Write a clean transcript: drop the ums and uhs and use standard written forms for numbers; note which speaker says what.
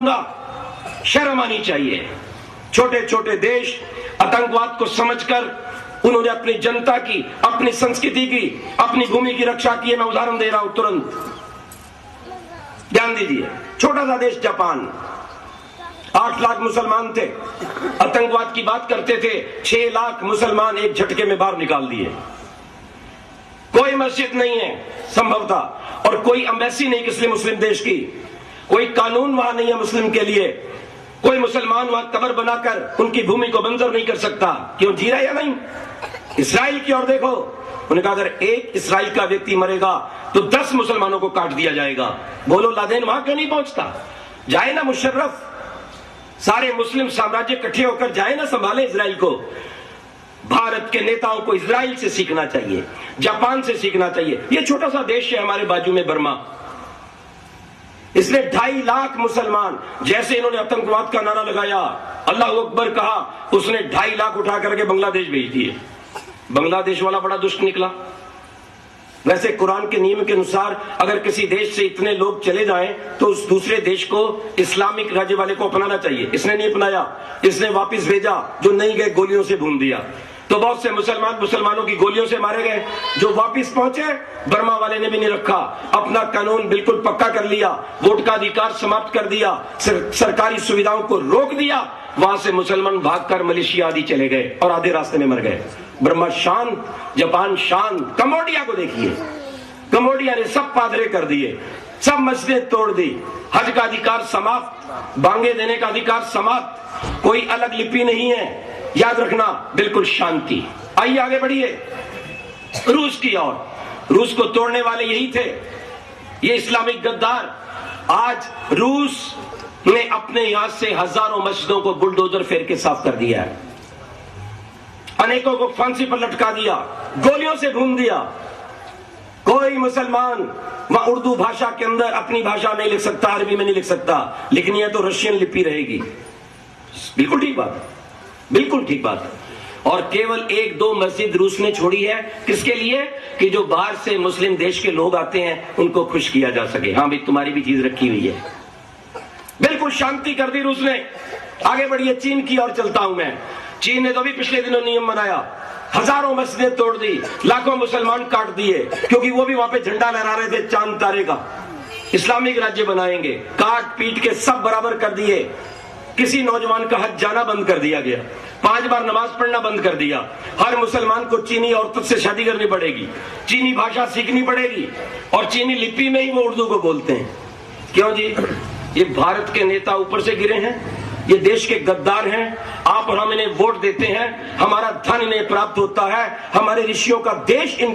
Speaker 1: शर्म आनी चाहिए। छोटे छोटे देश आतंकवाद को समझकर उन्होंने अपनी जनता की, अपनी संस्कृति की, अपनी भूमि की रक्षा की है। मैं उदाहरण दे रहा हूं, तुरंत ध्यान दीजिए। छोटा सा देश जापान, 8 लाख मुसलमान थे, आतंकवाद की बात करते थे, 6 लाख मुसलमान एक झटके में बाहर निकाल दिए। कोई मस्जिद नहीं है संभवतः, और कोई एम्बेसी नहीं किसी मुस्लिम देश की, कोई कानून वहां नहीं है मुस्लिम के लिए, कोई मुसलमान वहां कब्र बनाकर उनकी भूमि को बंजर नहीं कर सकता। क्यों, जी रहा है या नहीं? इसराइल की ओर देखो, उन्होंने कहा अगर एक इसराइल का व्यक्ति मरेगा तो 10 मुसलमानों को काट दिया जाएगा। बोलो लादेन वहां क्यों नहीं पहुंचता? जाए ना मुशर्रफ, सारे मुस्लिम साम्राज्य इकट्ठे होकर जाए ना, संभाले इसराइल को। भारत के नेताओं को इसराइल से सीखना चाहिए, जापान से सीखना चाहिए। ये छोटा सा देश है हमारे बाजू में, बर्मा, इसने 2.5 लाख मुसलमान, जैसे इन्होंने आतंकवाद का नारा लगाया, अल्लाह अकबर कहा, उसने 2.5 लाख उठा करके बांग्लादेश भेज दिए। बांग्लादेश वाला बड़ा दुष्ट निकला। वैसे कुरान के नियम के अनुसार अगर किसी देश से इतने लोग चले जाएं तो उस दूसरे देश को इस्लामिक राज्य वाले को अपनाना चाहिए। इसने नहीं अपनाया, इसने वापस भेजा, जो नहीं गए गोलियों से भून दिया। तो बहुत से मुसलमानों की गोलियों से मारे गए। जो वापस पहुंचे, बर्मा वाले ने भी नहीं रखा, अपना कानून बिल्कुल पक्का कर लिया, वोट का अधिकार समाप्त कर दिया, सरकारी सुविधाओं को रोक दिया। वहां से मुसलमान भागकर मलेशिया आदि चले गए और आधे रास्ते में मर गए। बर्मा शांत, जापान शांत। कंबोडिया को देखिए, कंबोडिया ने सब पादरे कर दिए, सब मस्जिदें तोड़ दी, हज का अधिकार समाप्त, बांगे देने का अधिकार समाप्त, कोई अलग लिपि नहीं है, याद रखना, बिल्कुल शांति। आइए आगे बढ़िए रूस की ओर। रूस को तोड़ने वाले यही थे, ये इस्लामिक गद्दार। आज रूस ने अपने यहां से हजारों मस्जिदों को बुलडोजर फेर के साफ कर दिया है, अनेकों को फांसी पर लटका दिया, गोलियों से भून दिया। कोई मुसलमान वहां उर्दू भाषा के अंदर अपनी भाषा नहीं लिख सकता, अरबी में नहीं लिख सकता, लेकिन यह तो रशियन लिपि रहेगी। बिल्कुल ठीक बात, बिल्कुल ठीक बात। और केवल 1-2 मस्जिद रूस ने छोड़ी है, किसके लिए? कि जो बाहर से मुस्लिम देश के लोग आते हैं उनको खुश किया जा सके। हाँ भाई, तुम्हारी भी चीज रखी हुई है। बिल्कुल शांति कर दी रूस ने। आगे बढ़िए चीन की ओर चलता हूं मैं। चीन ने तो भी पिछले दिनों नियम बनाया, हजारों मस्जिदें तोड़ दी, लाखों मुसलमान काट दिए, क्योंकि वो भी वहां पे झंडा लहरा रहे थे चांद तारे का, इस्लामिक राज्य बनाएंगे। काट पीट के सब बराबर कर दिए। किसी नौजवान का हज जाना बंद कर दिया गया, 5 बार नमाज पढ़ना बंद कर दिया। हर मुसलमान को चीनी औरत से शादी करनी पड़ेगी, चीनी भाषा सीखनी पड़ेगी, और चीनी लिपि में ही वो उर्दू को बोलते हैं। क्यों जी? ये भारत के नेता ऊपर से गिरे हैं, ये देश के गद्दार हैं। आप और हम इन्हें वोट देते हैं, हमारा धन इन्हें प्राप्त होता है, हमारे ऋषियों का देश इनके